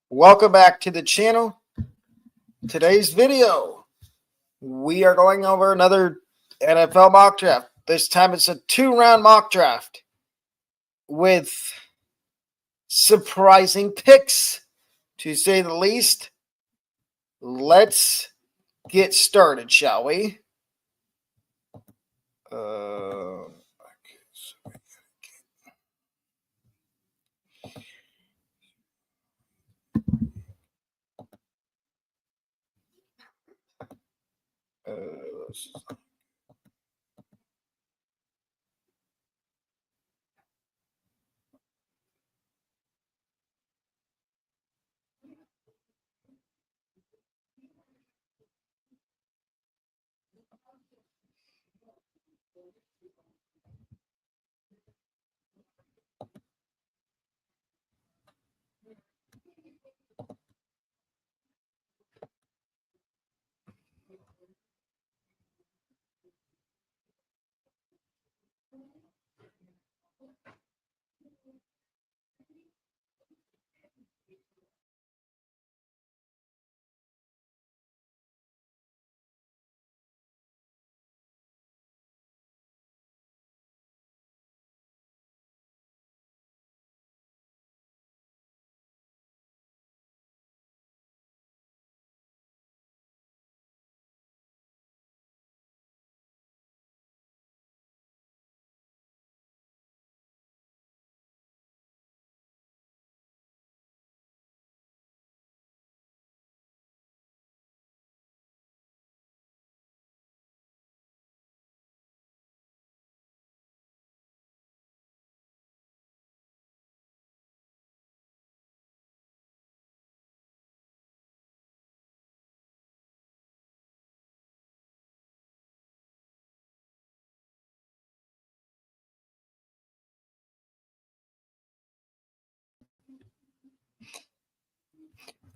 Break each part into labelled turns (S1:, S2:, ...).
S1: Welcome back to the channel. Today's video, we are going over another NFL mock draft. This time it's a 2-round mock draft with surprising picks, to say the least. Let's get started, shall we?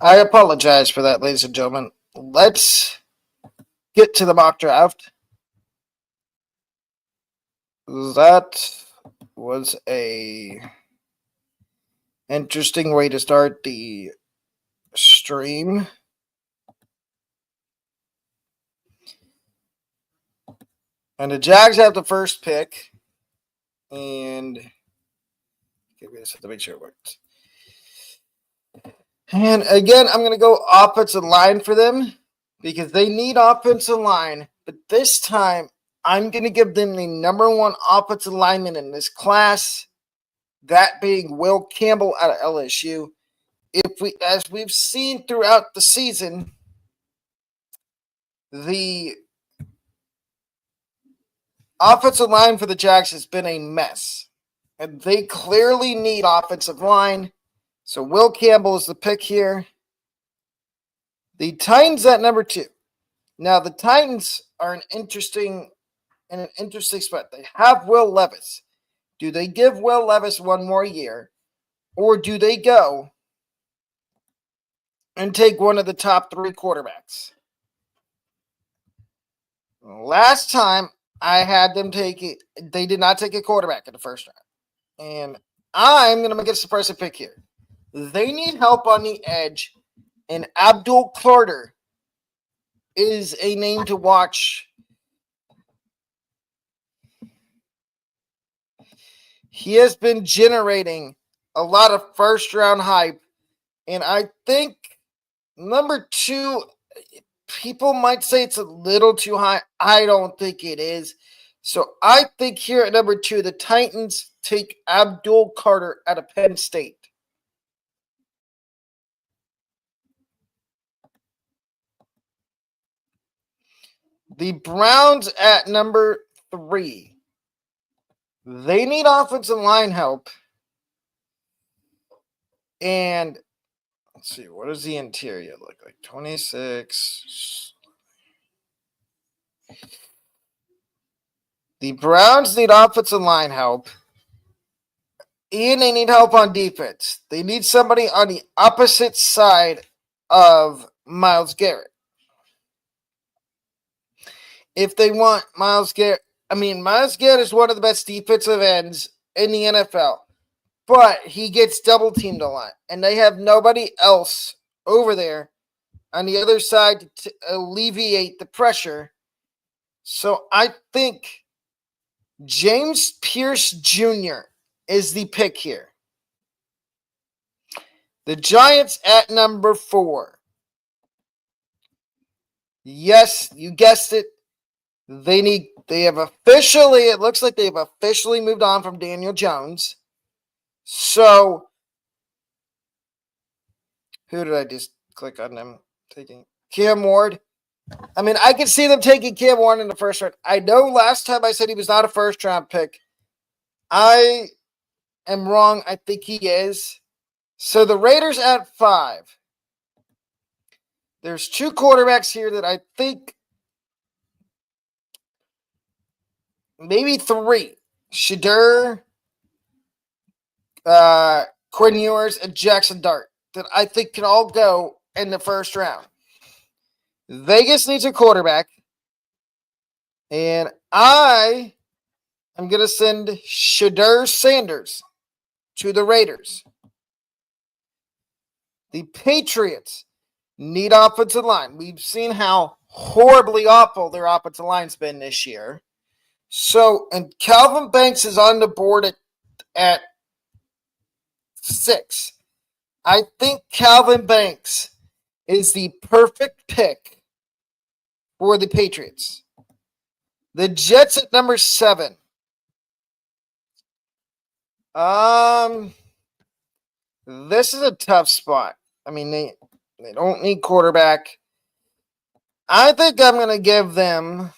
S1: I apologize for that, ladies and gentlemen. Let's get to the mock draft. That was a interesting way to start the stream. And the Jags have the first pick. And okay, we just have to make sure it works. And again, I'm going to go offensive line for them because they need offensive line. But this time, I'm going to give them the number one offensive lineman in this class, that being Will Campbell out of LSU. As we've seen throughout the season, the offensive line for the Jags has been a mess. And they clearly need offensive line. So Will Campbell is the pick here. The Titans at number 2. Now the Titans are in an interesting spot. They have Will Levis. Do they give Will Levis one more year? Or do they go and take one of the top 3 quarterbacks? Last time I had them take it, they did not take a quarterback in the first round. And I'm going to make a surprise pick here. They need help on the edge, and Abdul Carter is a name to watch. He has been generating a lot of first-round hype, and I think number 2, people might say it's a little too high. I don't think it is. So I think here at number 2, the Titans take Abdul Carter out of Penn State. The Browns at number 3. They need offensive line help. And let's see, what does the interior look like? 26. The Browns need offensive line help. And they need help on defense. They need somebody on the opposite side of Myles Garrett. If they want Myles Garrett, Myles Garrett is one of the best defensive ends in the NFL. but he gets double teamed a lot, and they have nobody else over there on the other side to alleviate the pressure. So I think James Pierce Jr. is the pick here. The Giants at number 4. Yes, you guessed it. It looks like they've officially moved on from Daniel Jones. So, who did I just click on them taking? Cam Ward. I mean, I can see them taking Cam Ward in the first round. I know last time I said he was not a first round pick. I am wrong. I think he is. So the Raiders at 5. There's 2 quarterbacks here that I think, maybe 3. Shadur, Quinn Ewers, and Jackson Dart that I think can all go in the first round. Vegas needs a quarterback, and I am going to send Shadur Sanders to the Raiders. The Patriots need offensive line. We've seen how horribly awful their offensive line's been this year. So, and Calvin Banks is on the board at 6. I think Calvin Banks is the perfect pick for the Patriots. The Jets at number 7. This is a tough spot. I mean, they don't need quarterback. I think I'm going to give them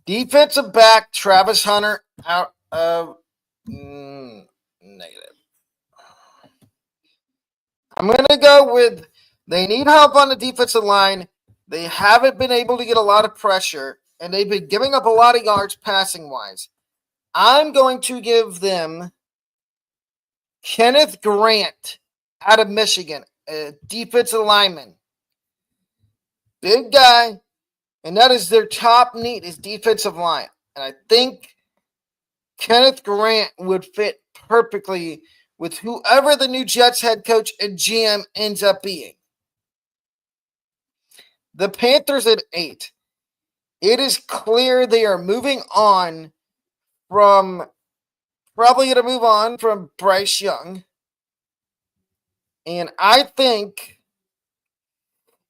S1: defensive back Travis Hunter out of negative. I'm going to go with they need help on the defensive line. They haven't been able to get a lot of pressure, and they've been giving up a lot of yards passing-wise. I'm going to give them Kenneth Grant out of Michigan, a defensive lineman. Big guy, and that is their top need is defensive line. And I think Kenneth Grant would fit perfectly with whoever the new Jets head coach and GM ends up being. The Panthers at 8. It is clear they are moving on from Bryce Young. And I think,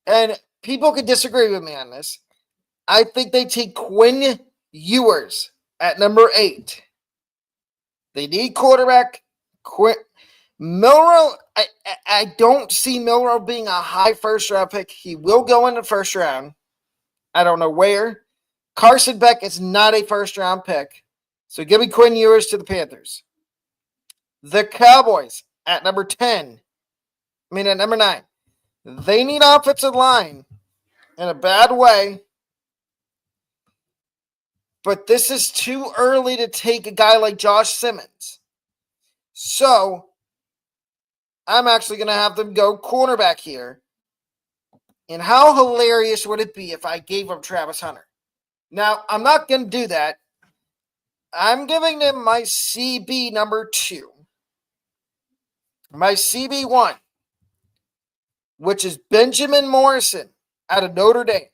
S1: and people could disagree with me on this, I think they take Quinn Ewers at number 8. They need quarterback. Milroe, I don't see Milroe being a high first-round pick. He will go in the first round. I don't know where. Carson Beck is not a first-round pick. So give me Quinn Ewers to the Panthers. The Cowboys at number 9. They need offensive line in a bad way. But this is too early to take a guy like Josh Simmons. So I'm actually going to have them go cornerback here. And how hilarious would it be if I gave them Travis Hunter? Now, I'm not going to do that. I'm giving them my CB number 2. My CB1, which is Benjamin Morrison out of Notre Dame.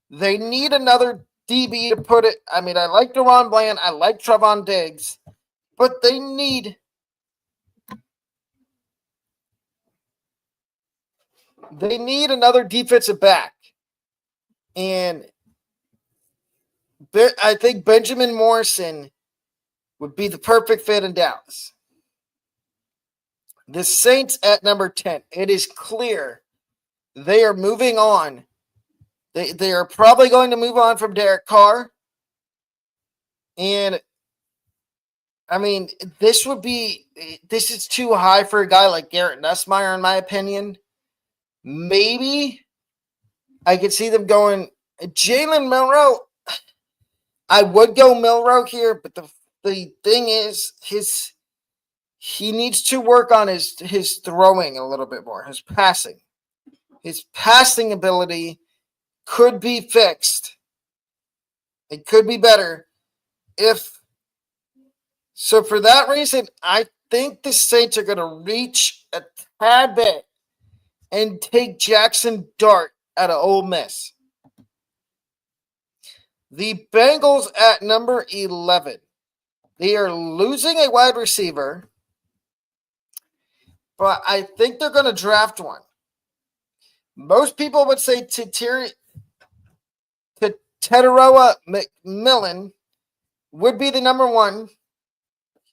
S1: They need another DB to put it. I mean, I like Deron Bland. I like Trevon Diggs. But they need another defensive back. And I think Benjamin Morrison would be the perfect fit in Dallas. The Saints at number 10. It is clear they are moving on. They are probably going to move on from Derek Carr. And, I mean, this is too high for a guy like Garrett Nussmeier, in my opinion. Maybe I could see them going Jalen Milroe. I would go Milroe here, but the thing is, he needs to work on his throwing a little bit more, his passing. His passing ability could be fixed. It could be better if So for that reason, I think the Saints are going to reach a tad bit and take Jackson Dart out of Ole Miss. The Bengals at number 11. They are losing a wide receiver, but I think they're going to draft one. Most people would say Teteroa McMillan would be the number one.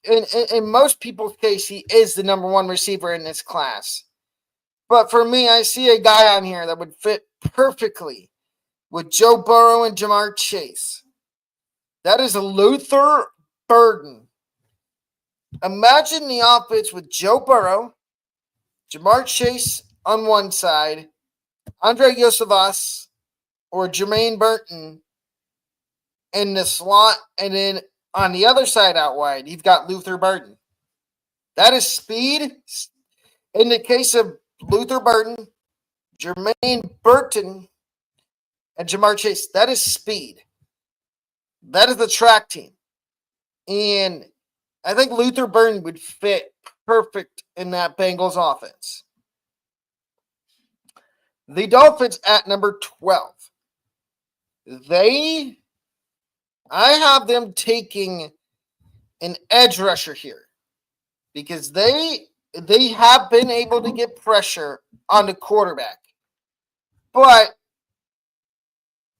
S1: In most people's case, he is the number one receiver in this class. But for me, I see a guy on here that would fit perfectly with Joe Burrow and Jamar Chase. That is Luther Burden. Imagine the offense with Joe Burrow, Jamar Chase on one side, Andre Yosevas or Jermaine Burton in the slot, and then on the other side out wide, you've got Luther Burden. That is speed. In the case of Luther Burden, Jermaine Burton, and Jamar Chase, that is speed. That is the track team. And I think Luther Burden would fit perfect in that Bengals offense. The Dolphins at number 12. I have them taking an edge rusher here because they have been able to get pressure on the quarterback, but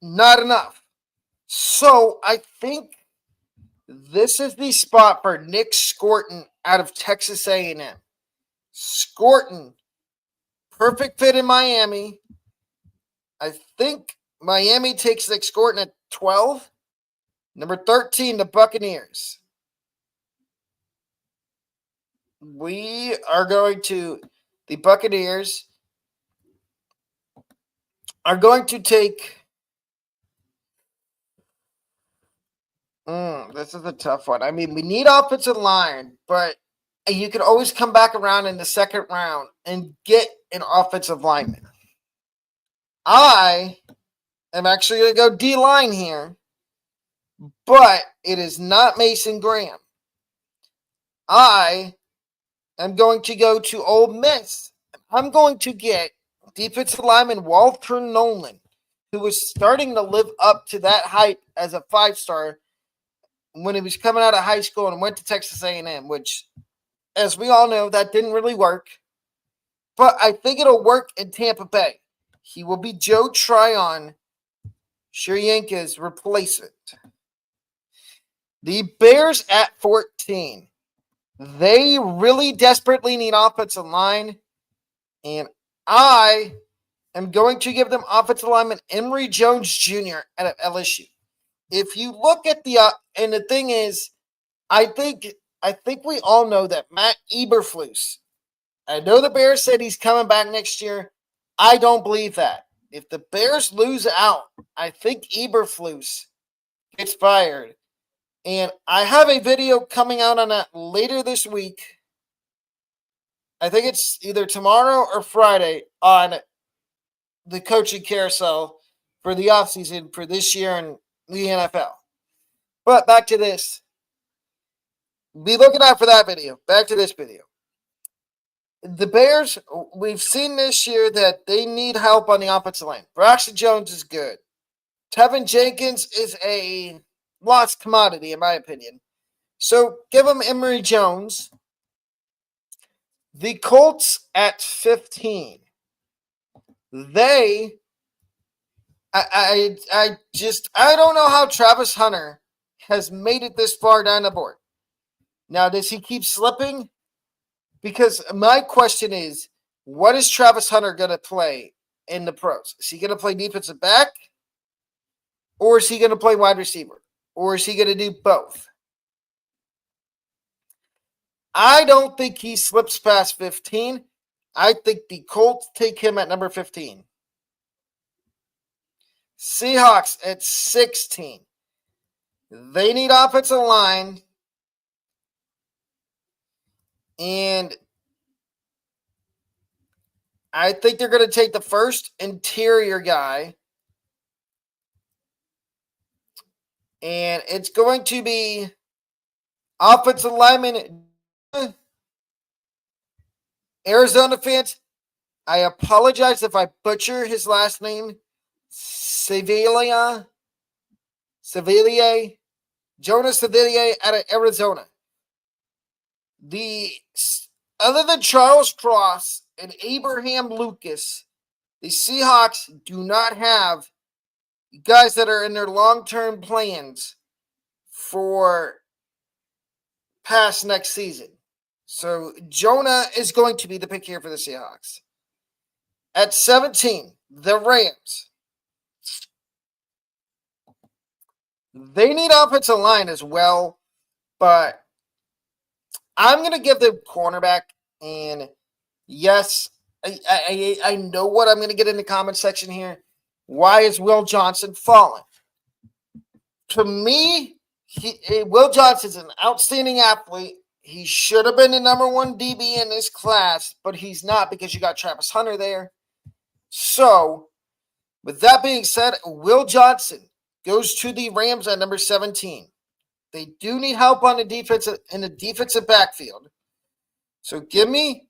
S1: not enough. So I think this is the spot for Nick Scorton out of Texas A&M. Scorton, perfect fit in Miami. I think Miami takes Nick Scorton at 12. Number 13, the Buccaneers. The Buccaneers are going to take. This is a tough one. I mean, we need offensive line, but you can always come back around in the second round and get an offensive lineman. I am actually going to go D-line here, but it is not Mason Graham. I am going to go to Ole Miss. I'm going to get defensive lineman Walter Nolan, who was starting to live up to that hype as a 5-star when he was coming out of high school and went to Texas A&M, which, as we all know, that didn't really work. But I think it'll work in Tampa Bay. He will be Joe Tryon, Shuryanka's replacement. The Bears at 14. They really desperately need offensive line, and I am going to give them offensive lineman Emory Jones Jr. out of LSU. If you look at and the thing is, I think we all know that Matt Eberflus. I know the Bears said he's coming back next year. I don't believe that. If the Bears lose out, I think Eberflus gets fired. And I have a video coming out on that later this week. I think it's either tomorrow or Friday on the coaching carousel for the offseason for this year in the NFL. But back to this. Be looking out for that video. Back to this video. The Bears, we've seen this year that they need help on the offensive line. Braxton Jones is good. Tevin Jenkins is a lost commodity, in my opinion. So give them Emory Jones. The Colts at 15. I don't know how Travis Hunter has made it this far down the board. Now, does he keep slipping? Because my question is, what is Travis Hunter going to play in the pros? Is he going to play defensive back? Or is he going to play wide receiver? Or is he going to do both? I don't think he slips past 15. I think the Colts take him at number 15. Seahawks at 16. They need offensive line. And I think they're going to take the first interior guy. And it's going to be Offensive lineman, Arizona fans, I apologize if I butcher his last name. Sevilla, Jonas Sevilla out of Arizona. The other than Charles Cross and Abraham Lucas, the Seahawks do not have guys that are in their long-term plans for past next season. So Jonah is going to be the pick here for the Seahawks. At 17, the Rams. They need offensive line as well, but I'm going to give them cornerback. And yes, I know what I'm going to get in the comment section here. Why is Will Johnson falling? To me, Will Johnson's an outstanding athlete. He should have been the number one DB in this class, but he's not because you got Travis Hunter there. So, with that being said, Will Johnson goes to the Rams at number 17. They do need help on the defensive backfield. So give me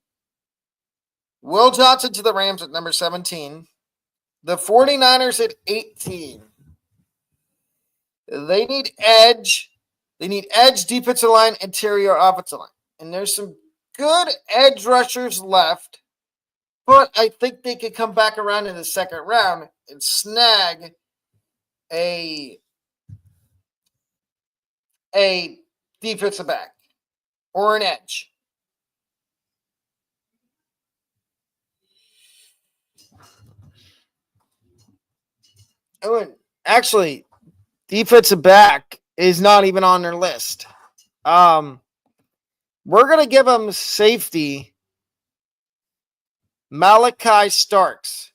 S1: Will Johnson to the Rams at number 17. The 49ers at 18. They need edge. They need edge, defensive line, interior, offensive line. And there's some good edge rushers left. But I think they could come back around in the second round and snag a defensive back or an edge. Actually, defensive back is not even on their list. We're going to give them safety Malachi Starks.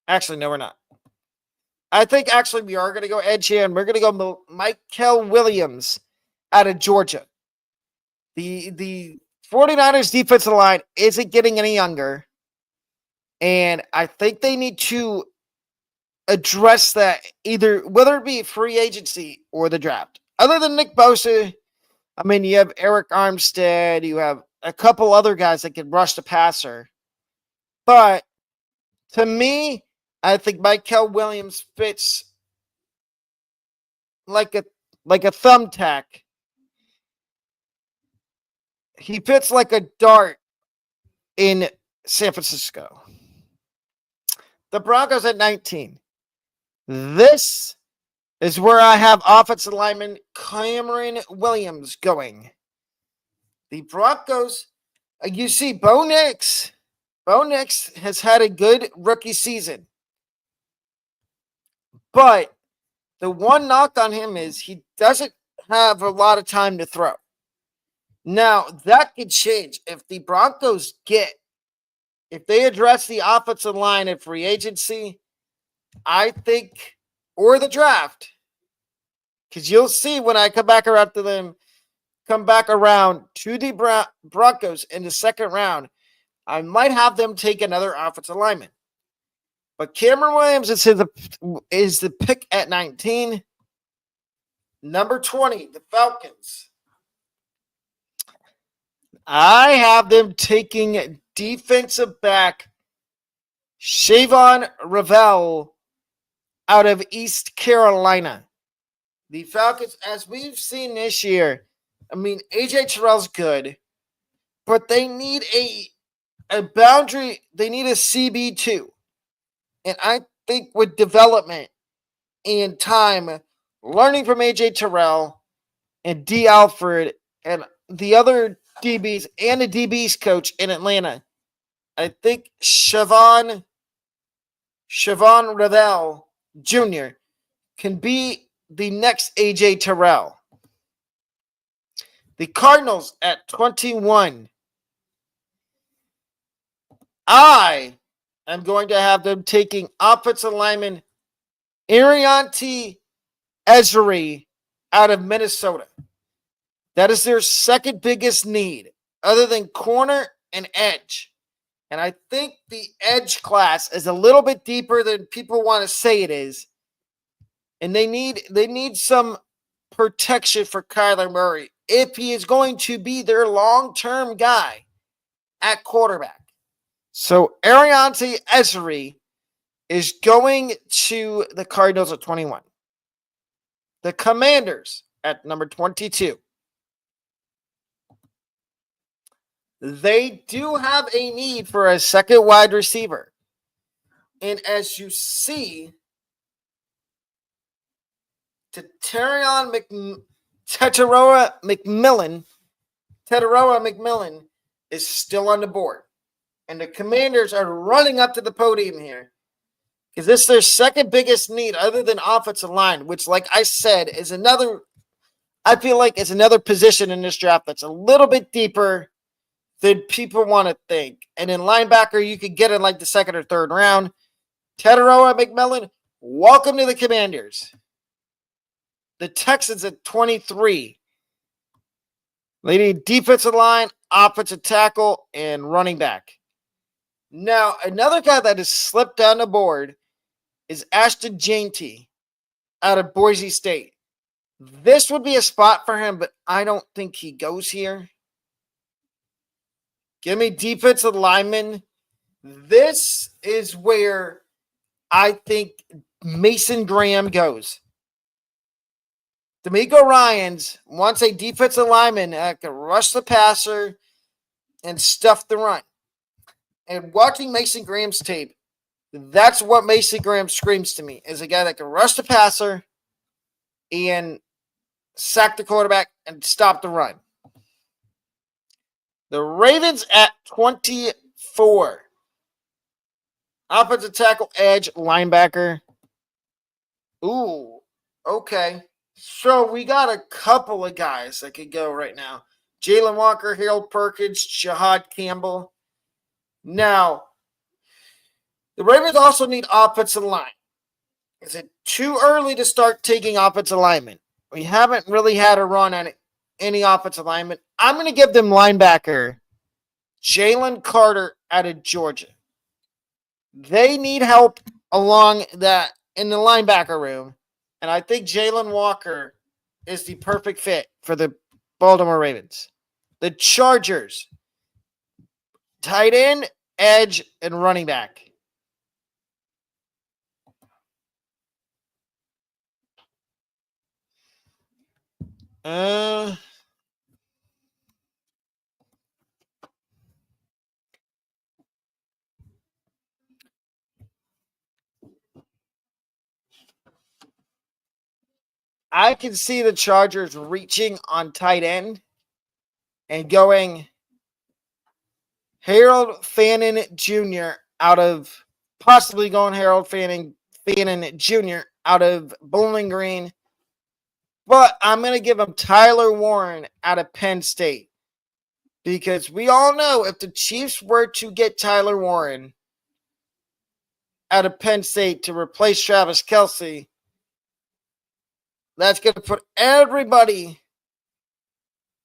S1: Actually, no, we're not. I think actually we are going to go edge here, and we're going to go Michael Williams out of Georgia. The 49ers defensive line isn't getting any younger, and I think they need to address that either, whether it be free agency or the draft. Other than Nick Bosa, I mean, you have Eric Armstead, you have a couple other guys that can rush the passer. But to me, I think Michael Williams fits like a thumbtack. He fits like a dart in San Francisco. The Broncos at 19. This is where I have offensive lineman Cameron Williams going. The Broncos, you see Bo Nix. Bo Nix has had a good rookie season. But the one knock on him is he doesn't have a lot of time to throw. Now, that could change if the Broncos if they address the offensive line at free agency, I think, or the draft, because you'll see when I come back around to the Broncos in the second round, I might have them take another offensive lineman. But Cameron Williams is the pick at 19. Number 20, the Falcons. I have them taking defensive back Shavon Ravel out of East Carolina. The Falcons, as we've seen this year, I mean, AJ Terrell's good, but they need a boundary. They need a CB2. And I think with development and time, learning from AJ Terrell and D. Alfred and the other DBs and the DBs coach in Atlanta, I think Shavon Ravel Jr. can be the next AJ Terrell. The Cardinals at 21. I am going to have them taking offensive lineman Arianti Ezri out of Minnesota. That is their second biggest need, other than corner and edge. And I think the edge class is a little bit deeper than people want to say it is. And they need some protection for Kyler Murray if he is going to be their long-term guy at quarterback. So Ariante Esri is going to the Cardinals at 21. The Commanders at number 22. They do have a need for a second wide receiver. And as you see, Teteroa McMillan is still on the board. And the Commanders are running up to the podium here. Because this is their second biggest need other than offensive line, which, like I said, is another, I feel like it's another position in this draft that's a little bit deeper than people want to think. And in linebacker, you could get in like the second or third round. Teteroa McMillan, welcome to the Commanders. The Texans at 23. They need defensive line, offensive tackle, and running back. Now, another guy that has slipped down the board is Ashton Jeanty out of Boise State. This would be a spot for him, but I don't think he goes here. Give me defensive lineman. This is where I think Mason Graham goes. D'Amico Ryans wants a defensive lineman that can rush the passer and stuff the run. And watching Mason Graham's tape, that's what Mason Graham screams to me, is a guy that can rush the passer and sack the quarterback and stop the run. The Ravens at 24. Offensive tackle, edge, linebacker. Ooh, okay. So we got a couple of guys that could go right now. Jalen Walker, Harold Perkins, Shahad Campbell. Now, the Ravens also need offensive line. Is it too early to start taking offensive linemen? We haven't really had a run on any offensive linemen. I'm going to give them linebacker Jalen Carter out of Georgia. They need help along that in the linebacker room. And I think Jalen Walker is the perfect fit for the Baltimore Ravens. The Chargers, tight end, edge, and running back. I can see the Chargers reaching on tight end and going Harold Fannin Jr. possibly going Harold Fannin Jr. out of Bowling Green. But I'm going to give him Tyler Warren out of Penn State. Because we all know if the Chiefs were to get Tyler Warren out of Penn State to replace Travis Kelce, that's going to put everybody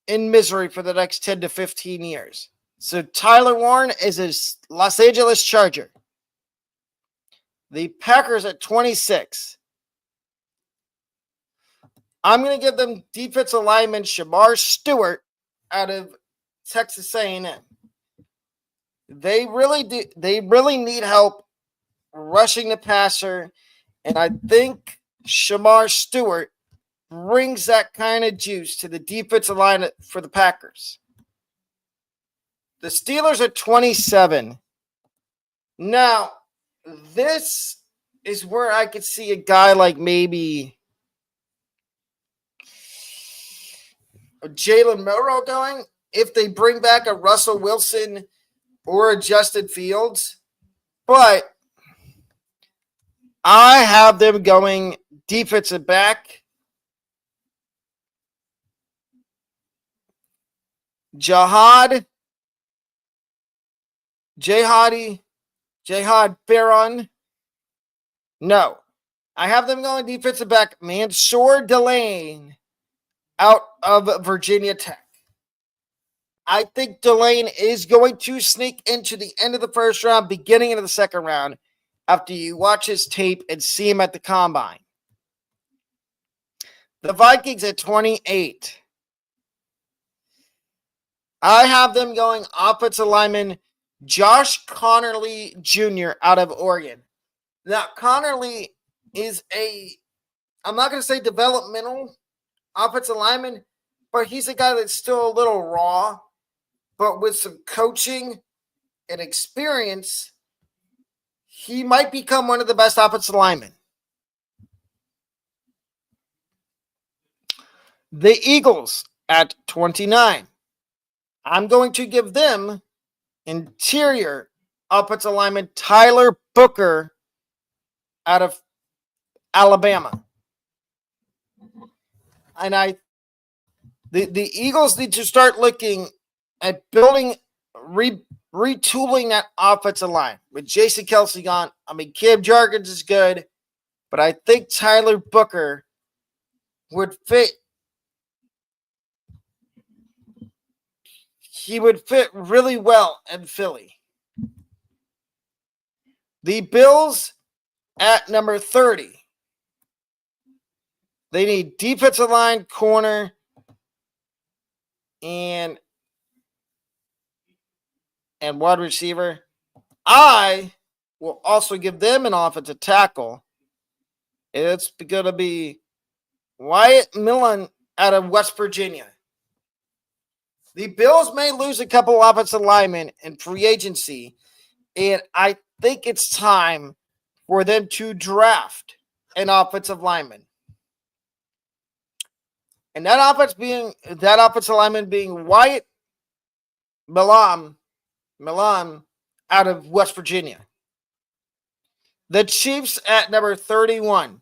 S1: in misery for the next 10 to 15 years. So Tyler Warren is a Los Angeles Charger. The Packers at 26. I'm going to give them defensive lineman Shamar Stewart out of Texas A&M. They really need help rushing the passer, and I think Shamar Stewart brings that kind of juice to the defensive line for the Packers. The Steelers at 27. Now, this is where I could see a guy like maybe Jalen Milroe going if they bring back a Russell Wilson or a Justin Fields. But I have them going defensive back. Jihad Farron. No. I have them going defensive back Mansour Delane out of Virginia Tech. I think Delane is going to sneak into the end of the first round, beginning of the second round, after you watch his tape and see him at the combine. The Vikings at 28. I have them going offensive lineman Josh Connerly Jr. out of Oregon. Now, Connerly is I'm not going to say developmental offensive lineman, but he's a guy that's still a little raw. But with some coaching and experience, he might become one of the best offensive linemen. The Eagles at 29. I'm going to give them interior offensive lineman Tyler Booker out of Alabama. And the Eagles need to start looking at building, retooling that offensive line. With Jason Kelsey gone, Cam Jarkins is good, but I think Tyler Booker would fit. He would fit really well in Philly. The Bills at number 30. They need defensive line, corner, and wide receiver. I will also give them an offensive tackle. It's going to be Wyatt Millen out of West Virginia. The Bills may lose a couple of offensive linemen in free agency, and I think it's time for them to draft an offensive lineman. And that offensive lineman being Wyatt Millen out of West Virginia. The Chiefs at number 31.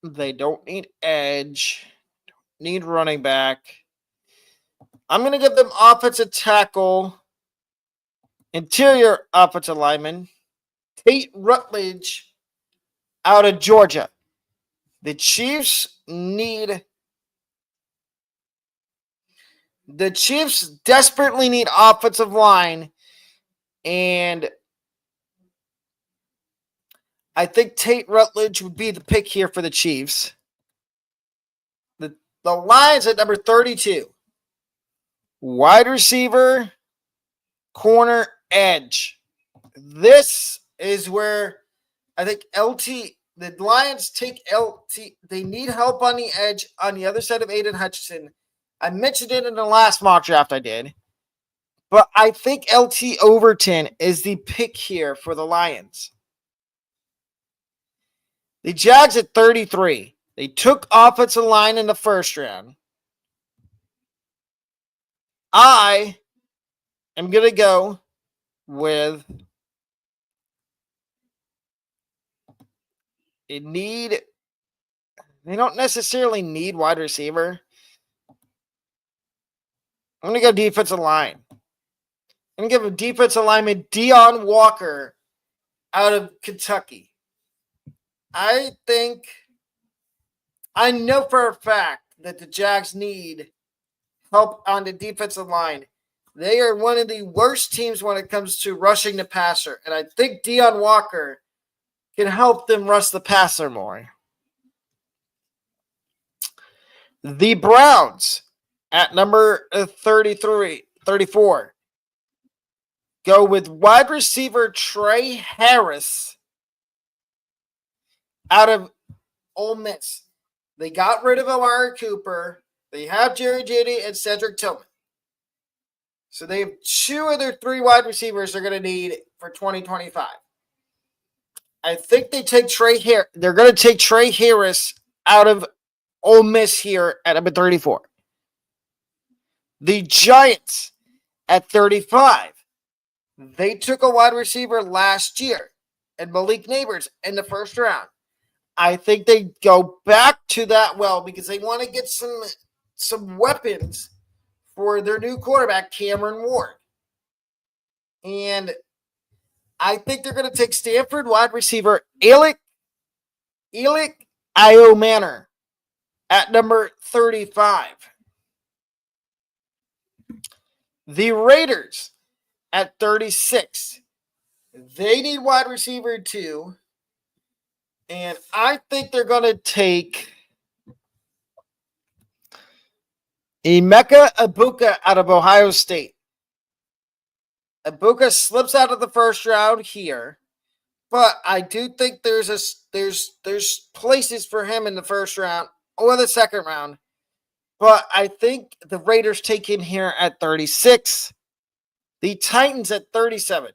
S1: They don't need edge, need running back. I'm going to give them offensive tackle, interior offensive lineman, Tate Rutledge out of Georgia. The Chiefs desperately need offensive line, and I think Tate Rutledge would be the pick here for the Chiefs. The Lions at number 32. Wide receiver, corner, edge. This is where I think the Lions take LT. They need help on the edge on the other side of Aiden Hutchinson. I mentioned it in the last mock draft I did. But I think LT Overton is the pick here for the Lions. The Jags at 33. They took offensive line in the first round. I am going to go with they don't necessarily need wide receiver. I'm going to go defensive line. I'm going to give a defensive lineman Deion Walker out of Kentucky. I know for a fact that the Jags need help on the defensive line. They are one of the worst teams when it comes to rushing the passer, and I think Deion Walker can help them rush the passer more. The Browns at number 34 go with wide receiver Trey Harris out of Ole Miss. They got rid of Amari Cooper. They have Jerry Jeudy and Cedric Tillman. So they have two of their three wide receivers they're going to need for 2025. I think they're going to take Trey Harris out of Ole Miss here at number 34. The Giants at 35. They took a wide receiver last year and Malik Neighbors in the first round. I think they go back to that well because they want to get some weapons for their new quarterback, Cameron Ward. And I think they're going to take Stanford wide receiver Alec Iomanor at number 35. The Raiders at 36. They need wide receiver too. And I think they're going to take Emeka Ibuka out of Ohio State. Ibuka slips out of the first round here, but I do think there's places for him in the first round or the second round. But I think the Raiders take him here at 36. The Titans at 37.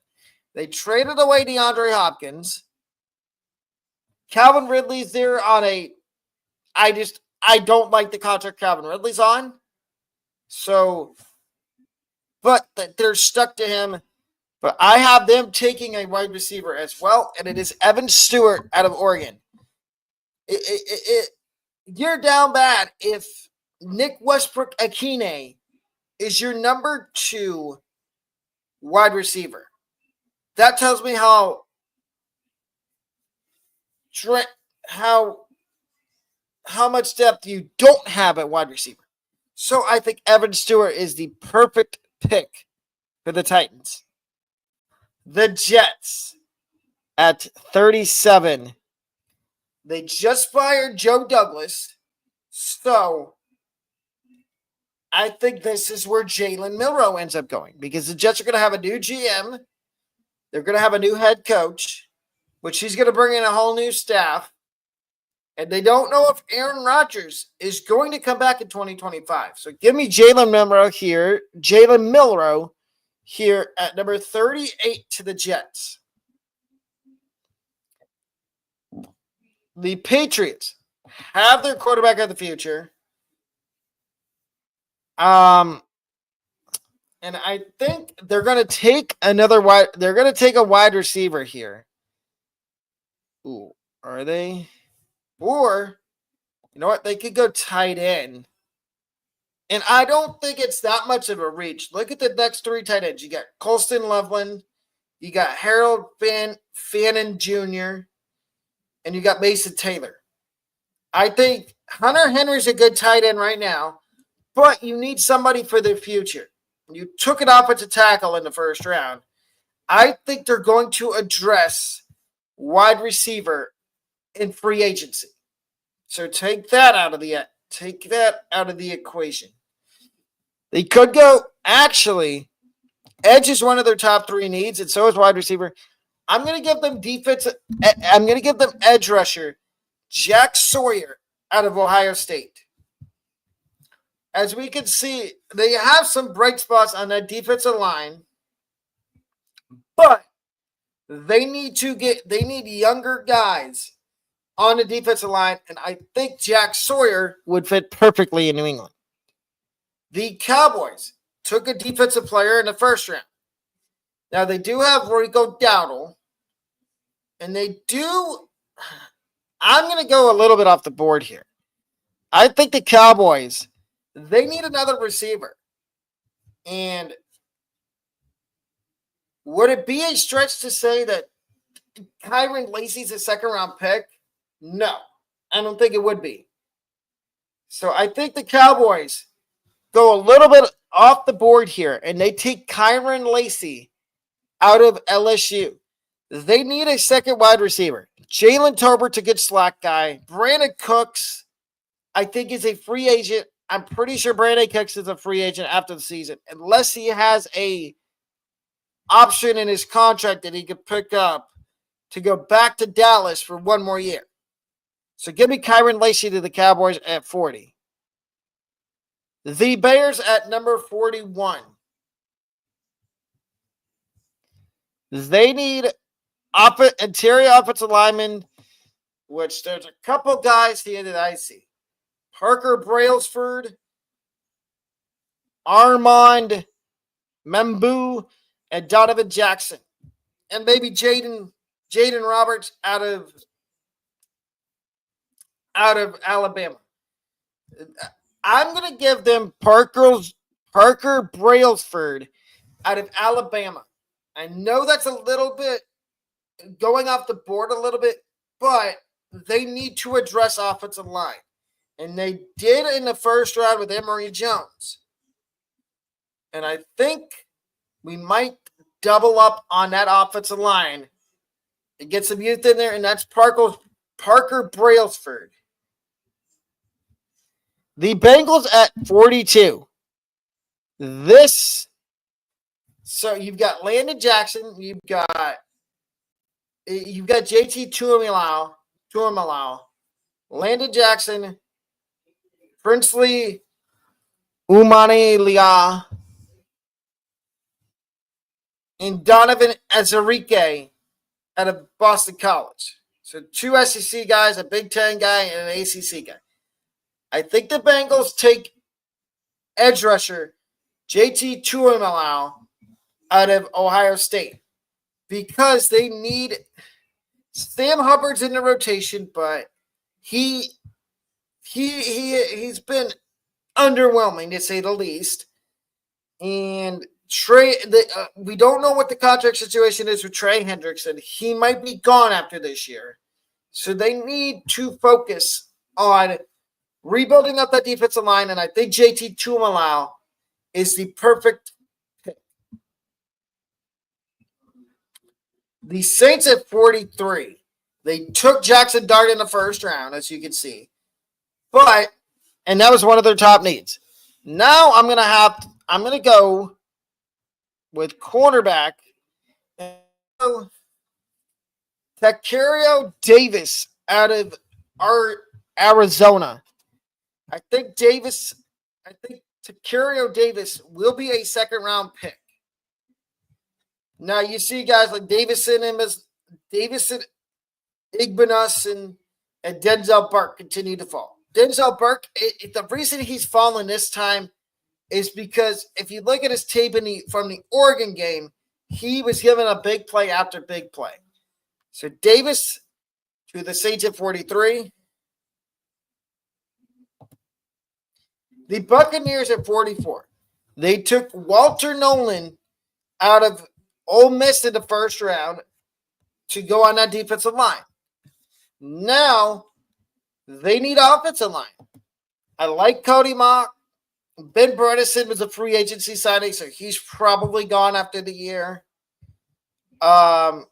S1: They traded away DeAndre Hopkins. Calvin Ridley's there on a. I don't like the contract Calvin Ridley's on. So, but they're stuck to him. But I have them taking a wide receiver as well, and it is Evan Stewart out of Oregon. You're down bad if Nick Westbrook-Akine is your number 2 wide receiver. That tells me how much depth you don't have at wide receiver. So I think Evan Stewart is the perfect pick for the Titans. The Jets at 37. They just fired Joe Douglas. So I think this is where Jalen Milroe ends up going because the Jets are going to have a new GM. They're going to have a new head coach, which he's going to bring in a whole new staff. And they don't know if Aaron Rodgers is going to come back in 2025. So give me Jalen Milroe here at number 38 to the Jets. The Patriots have their quarterback of the future. And I think they're going to take a wide receiver here. Ooh, are they? Or, you know what? They could go tight end. And I don't think it's that much of a reach. Look at the next 3 tight ends. You got Colston Loveland. You got Harold Fannin Jr. And you got Mason Taylor. I think Hunter Henry's a good tight end right now. But you need somebody for the future. You took an offensive tackle in the first round. I think they're going to address wide receiver in free agency. So take that out of the equation. They could go, actually, edge is one of their top 3 needs, and so is wide receiver. I'm going to give them edge rusher Jack Sawyer out of Ohio State. As we can see, they have some bright spots on that defensive line, but they need younger guys on the defensive line, and I think Jack Sawyer would fit perfectly in New England. The Cowboys took a defensive player in the first round. Now, they do have Rico Dowdle, and I'm going to go a little bit off the board here. I think the Cowboys, they need another receiver. And would it be a stretch to say that Kyron Lacy's a second-round pick? No, I don't think it would be. So I think the Cowboys go a little bit off the board here, and they take Kyron Lacy out of LSU. They need a second wide receiver. Jalen Tolbert's a good slot guy. Brandon Cooks, I think, is a free agent. I'm pretty sure Brandon Cooks is a free agent after the season, unless he has a option in his contract that he could pick up to go back to Dallas for one more year. So give me Kyron Lacy to the Cowboys at 40. The Bears at number 41. They need interior offensive linemen, which there's a couple guys here that I see. Parker Brailsford, Armand Membu, and Donovan Jackson. And maybe Jaden Roberts out of Alabama. I'm going to give them Parker Brailsford out of Alabama. I know that's a little bit going off the board a little bit, but they need to address offensive line. And they did in the first round with Emory Jones. And I think we might double up on that offensive line and get some youth in there, and that's Parker Brailsford. The Bengals at 42. So you've got Landon Jackson, you've got JT Tuimoloau, Landon Jackson, Princely Umane-Leah, and Donovan Ezerique out of Boston College. So 2 SEC guys, a Big Ten guy, and an ACC guy. I think the Bengals take edge rusher JT Tuimoloau out of Ohio State because they need Sam Hubbard's in the rotation, but he's been underwhelming to say the least. And we don't know what the contract situation is with Trey Hendrickson. He might be gone after this year. So they need to focus on rebuilding up that defensive line, and I think JT Tuimoloau is the perfect pick. The Saints at 43. They took Jackson Dart in the first round, as you can see. And that was one of their top needs. Now I'm gonna go with cornerback Tacario Davis out of Arizona. I think Tacario Davis will be a second-round pick. Now you see guys like Davison, Igbenus, and Denzel Burke continue to fall. Denzel Burke, the reason he's fallen this time is because if you look at his tape from the Oregon game, he was given a big play after big play. So Davis to the Saints at 43. The Buccaneers at 44. They took Walter Nolan out of Ole Miss in the first round to go on that defensive line. Now, they need offensive line. I like Cody Mock. Ben Bredesen was a free agency signing, so he's probably gone after the year. You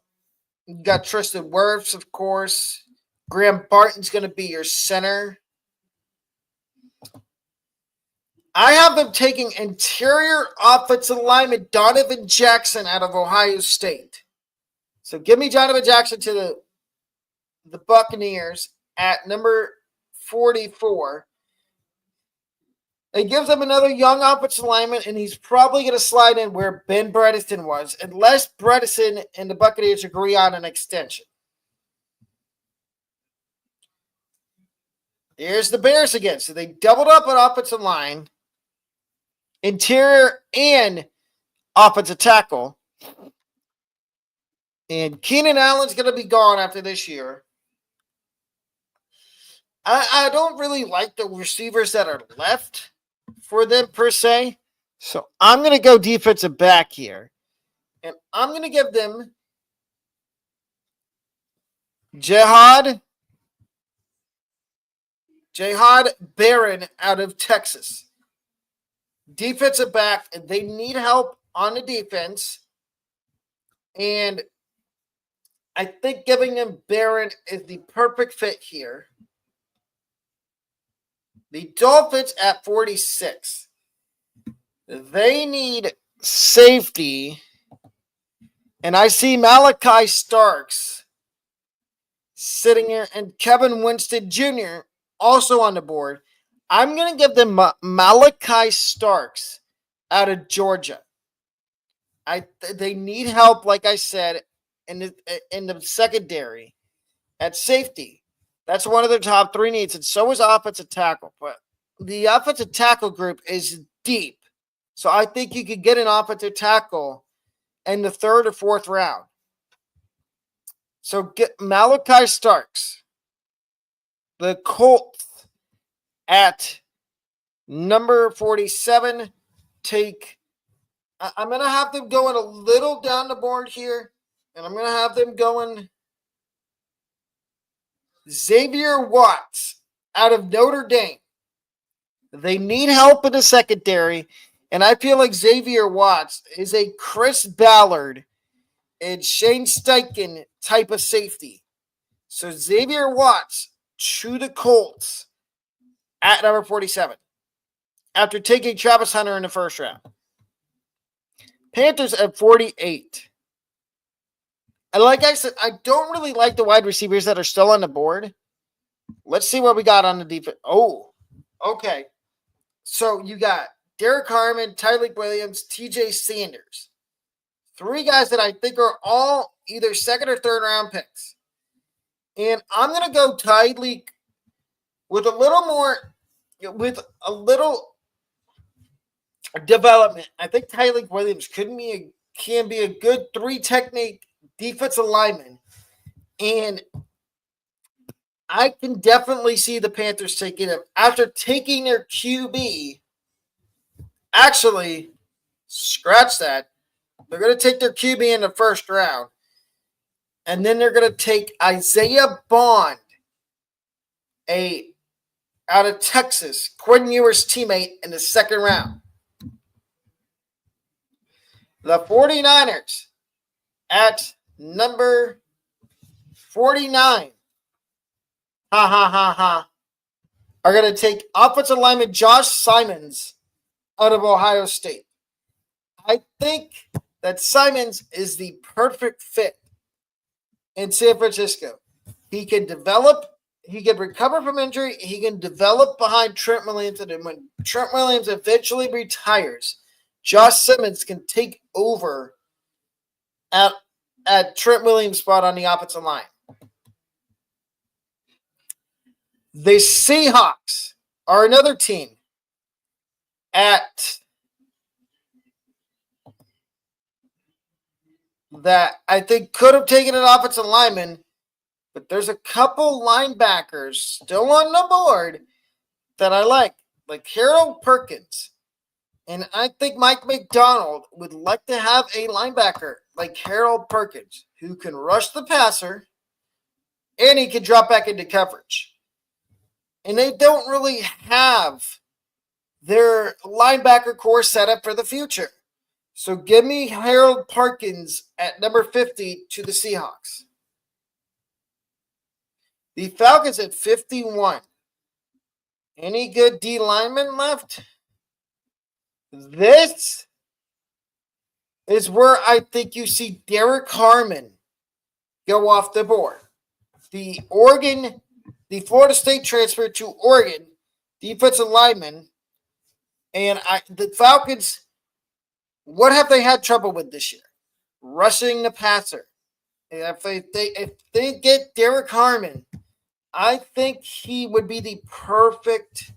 S1: got Tristan Wirfs, of course. Graham Barton's going to be your center. I have them taking interior offensive lineman Donovan Jackson out of Ohio State. So give me Donovan Jackson to the Buccaneers at number 44. It gives them another young offensive lineman, and he's probably going to slide in where Ben Bredesen was, unless Bredesen and the Buccaneers agree on an extension. Here's the Bears again. So they doubled up on offensive line, interior, and offensive tackle. And Keenan Allen's going to be gone after this year. I don't really like the receivers that are left for them per se. So I'm going to go defensive back here. And I'm going to give them Jihad Barron out of Texas. Defensive back, and they need help on the defense. And I think giving them Barron is the perfect fit here. The Dolphins at 46. They need safety. And I see Malachi Starks sitting here and Kevin Winston Jr. also on the board. I'm going to give them Malachi Starks out of Georgia. They need help, like I said, in the secondary at safety. That's one of their top three needs, and so is offensive tackle. But the offensive tackle group is deep. So I think you could get an offensive tackle in the third or fourth round. So get Malachi Starks. The Colts at number 47 I'm going to have them going a little down the board here, and I'm going to have them going Xavier Watts out of Notre Dame. They need help in the secondary, And I feel like Xavier Watts is a Chris Ballard and Shane Steichen type of safety. So Xavier Watts to the Colts at number 47 after taking Travis Hunter in the first round. Panthers at 48. And like I said, I don't really like the wide receivers that are still on the board. Let's see what we got on the defense. Oh, okay. So you got Derek Harmon, Tyreek Williams, TJ Sanders. 3 guys that I think are all either second or third round picks. And I'm going to go Tyreek with a little development. I think Tyreek Williams can be a good 3 technique defensive lineman. And I can definitely see the Panthers taking him after taking their QB. Actually, scratch that. They're going to take their QB in the first round. And then they're going to take Isaiah Bond, out of Texas, Quinn Ewers' teammate, in the second round. The 49ers at number 49. Are going to take offensive lineman Josh Simons out of Ohio State. I think that Simons is the perfect fit in San Francisco. He can develop, he can recover from injury, he can develop behind Trent Williams, and when Trent Williams eventually retires, Josh Simons can take over at Trent Williams' spot on the offensive line. The Seahawks are another team that I think could have taken an offensive lineman, but there's a couple linebackers still on the board that I like Harold Perkins. And I think Mike McDonald would like to have a linebacker like Harold Perkins who can rush the passer and he can drop back into coverage. And they don't really have their linebacker core set up for the future. So give me Harold Perkins at number 50 to the Seahawks. The Falcons at 51. Any good D linemen left? This is where I think you see Derek Harmon go off the board. The Florida State transfer to Oregon, defensive lineman. And the Falcons, what have they had trouble with this year? Rushing the passer. And if they get Derek Harmon, I think he would be the perfect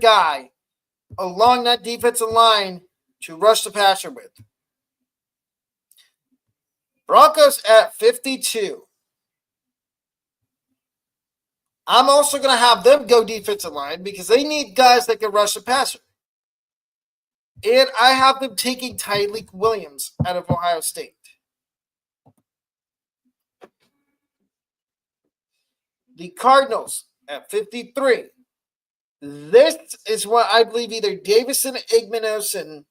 S1: guy along that defensive line to rush the passer with. Broncos at 52. I'm also going to have them go defensive line because they need guys that can rush the passer. And I have them taking Tyreek Williams out of Ohio State. The Cardinals at 53. This is what I believe either Davison Igmanosin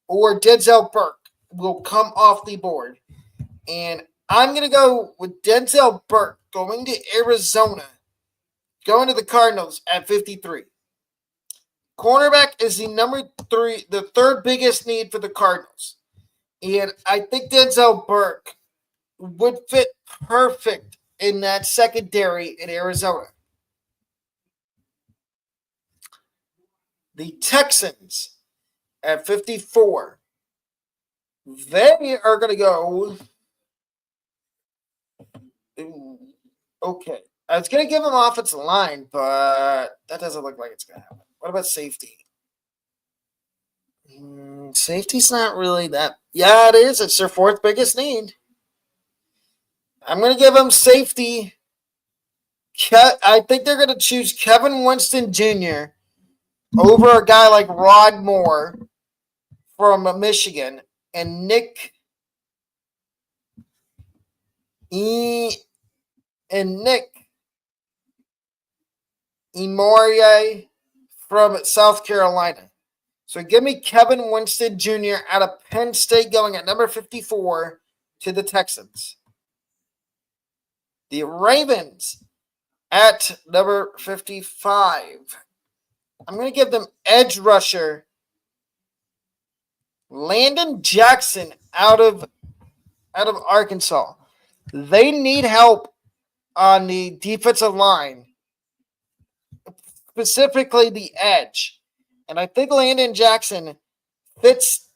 S1: or Denzel Burke will come off the board. And I'm going to go with Denzel Burke going to Arizona, going to the Cardinals at 53. Cornerback is the third biggest need for the Cardinals. And I think Denzel Burke would fit perfect in that secondary in Arizona. The Texans at 54. They are going to go. Okay. I was going to give them offensive line, but that doesn't look like it's going to happen. What about safety? Safety's not really that. Yeah, it is. It's their fourth biggest need. I'm going to give them safety. I think they're going to choose Kevin Winston Jr. over a guy like Rod Moore from Michigan and Nick Emorie from South Carolina. So give me Kevin Winston Jr. out of Penn State going at number 54 to the Texans. The Ravens at number 55. I'm going to give them edge rusher Landon Jackson out of Arkansas. They need help on the defensive line, specifically the edge. And I think Landon Jackson fits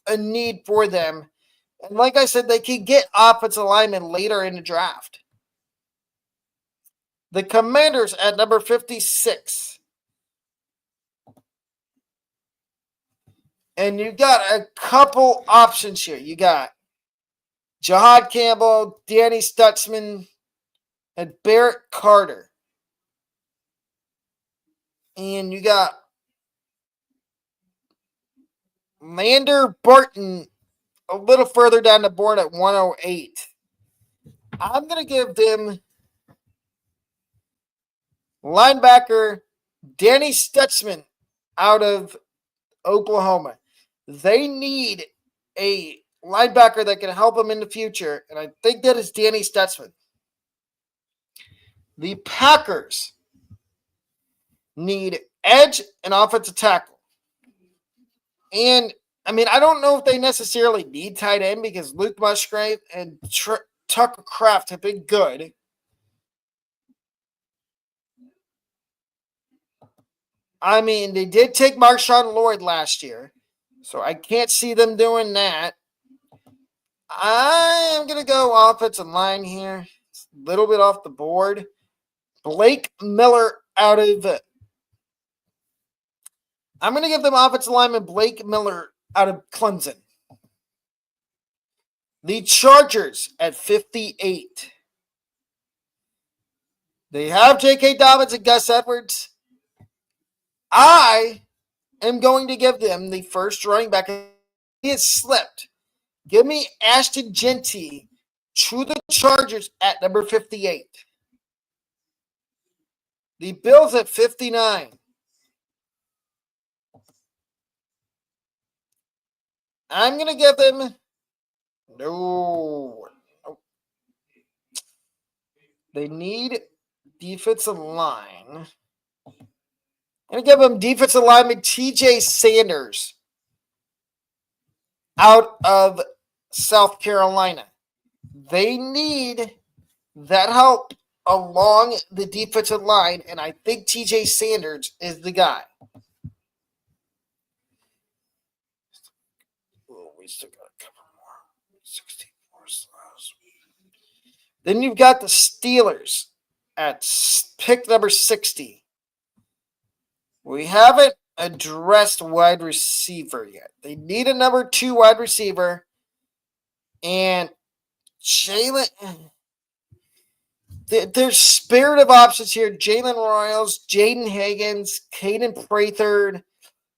S1: a need for them. And like I said, they can get offensive linemen later in the draft. The Commanders at number 56. And you got a couple options here. You got Jahad Campbell, Danny Stutzman, and Barrett Carter. And you got Lander Barton a little further down the board at 108. I'm going to give them linebacker Danny Stutzman out of Oklahoma. They need a linebacker that can help them in the future, and I think that is Danny Stutzman. The Packers need edge and offensive tackle. And, I mean, I don't know if they necessarily need tight end because Luke Musgrave and Tucker Kraft have been good. I mean, they did take Marshawn Lloyd last year, so I can't see them doing that. I am going to go offensive line here. It's a little bit off the board. Blake Miller out of... I'm going to give them offensive lineman Blake Miller out of Clemson. The Chargers at 58. They have J.K. Dobbins and Gus Edwards. I am going to give them the first running back. He has slipped. Give me Ashton Genty to the Chargers at number 58. The Bills at 59. I'm going to give them... No. They need defensive line. I'm going to give them defensive lineman T.J. Sanders out of South Carolina. They need that help along the defensive line, and I think T.J. Sanders is the guy. Oh, we still got a couple more. 64 slots. Then you've got the Steelers at pick number 60. We haven't addressed wide receiver yet. They need a number 2 wide receiver. And Jalen, there's spirit of options here. Jalen Royals, Jaden Higgins, Caden Prather,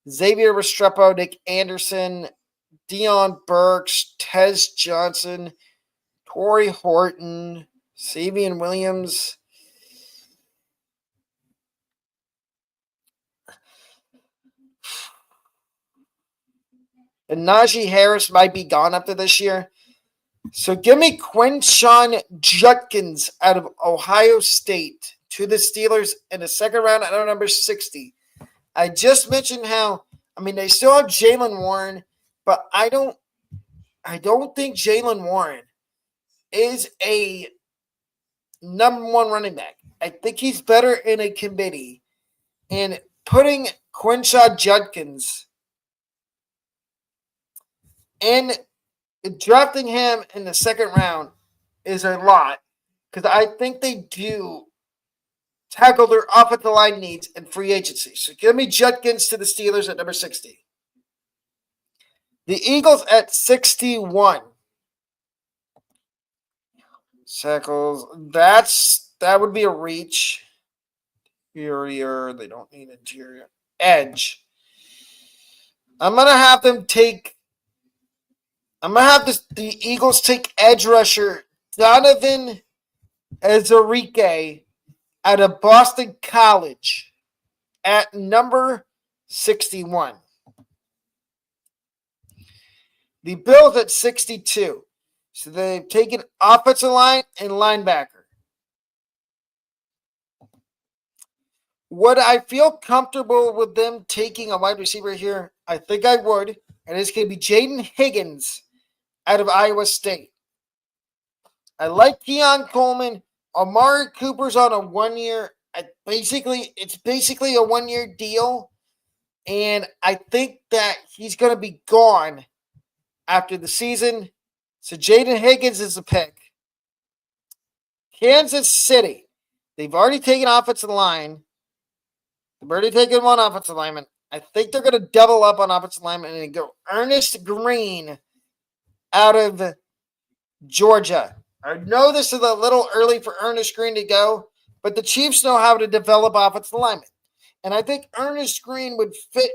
S1: Xavier Restrepo, Nick Anderson, Dion Burks, Tez Johnson, Torrey Horton, Savion Williams. And Najee Harris might be gone after this year. So give me Quinshon Judkins out of Ohio State to the Steelers in the second round at number 60. I just mentioned how, I mean, they still have Jaylen Warren, but I don't think Jaylen Warren is a number 1 running back. I think he's better in a committee. And putting Quinshon Judkins and drafting him in the second round is a lot because I think they do tackle their offensive line needs in free agency. So give me Judkins to the Steelers at number 60. The Eagles at 61. Shackles. That would be a reach. Interior. They don't need interior. Edge. I'm going to have the Eagles take edge rusher Donovan Ezerique out of Boston College at number 61. The Bills at 62. So they've taken offensive line and linebacker. Would I feel comfortable with them taking a wide receiver here? I think I would. And it's going to be Jaden Higgins out of Iowa State. I like Keon Coleman. Amari Cooper's on a 1 year. It's basically a 1 year deal. And I think that he's going to be gone after the season. So Jaden Higgins is the pick. Kansas City. They've already taken offensive line. They've already taken one offensive lineman. I think they're going to double up on offensive lineman and go Ernest Green out of Georgia. I know this is a little early for Ernest Green to go, but the Chiefs know how to develop offensive linemen. And I think Ernest Green would fit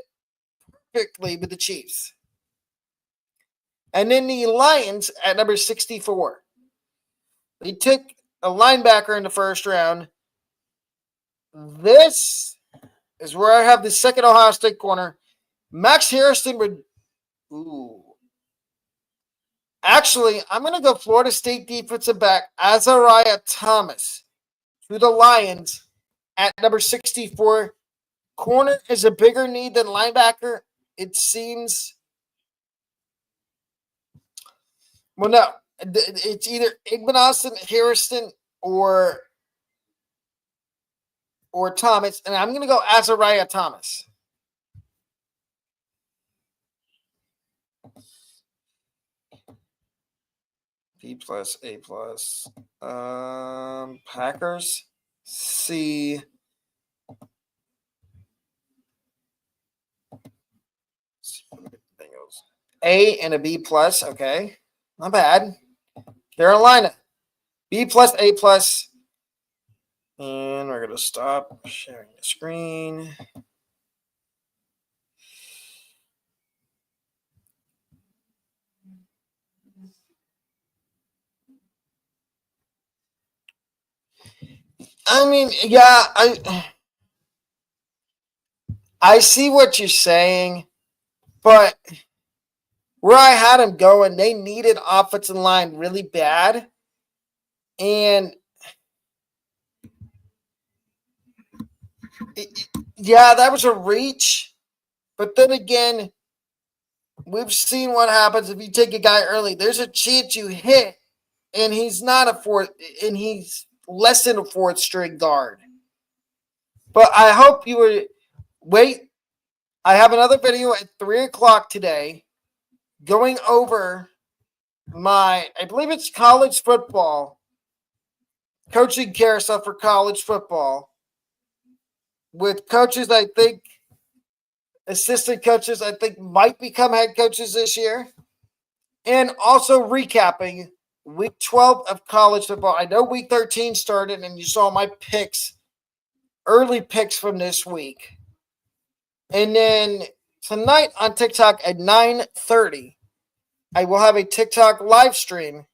S1: perfectly with the Chiefs. And then the Lions at number 64. They took a linebacker in the first round. This is where I have the second Ohio State corner. Max Harrison would... Ooh. Actually, I'm going to go Florida State defensive back Azariah Thomas to the Lions at number 64. Corner is a bigger need than linebacker, it seems. Well, no. It's either Igbenogson, Harrison, or Thomas, and I'm going to go Azariah Thomas. B plus, A plus. Packers, C. A and a B plus, okay. Not bad. Carolina, B plus, A plus. And we're going to stop sharing the screen. I mean, yeah, I see what you're saying, but where I had them going, they needed offensive line really bad. And yeah, that was a reach. But then again, we've seen what happens if you take a guy early. There's a chance you hit, and he's not a fourth, and he's less than a fourth string guard. But I hope you would wait. I have another video at 3 o'clock today going over I believe it's college football, coaching carousel for college football with coaches I think, assistant coaches I think might become head coaches this year, and also recapping week 12 of college football. I know week 13 started and you saw my picks, early picks from this week. And then tonight on TikTok at 9:30, I will have a TikTok live stream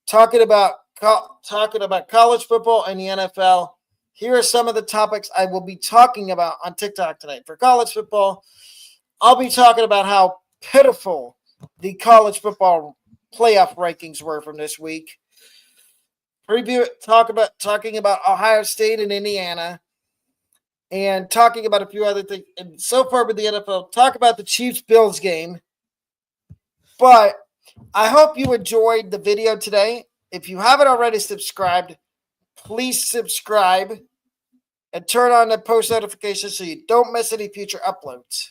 S1: talking about college football and the NFL. Here are some of the topics I will be talking about on TikTok tonight. For college football, I'll be talking about how pitiful the college football playoff rankings were from this week. Talking about Ohio State and Indiana, and talking about a few other things. And so far with the NFL, talk about the Chiefs-Bills game. But I hope you enjoyed the video today. If you haven't already subscribed, please subscribe and turn on the post notifications so you don't miss any future uploads.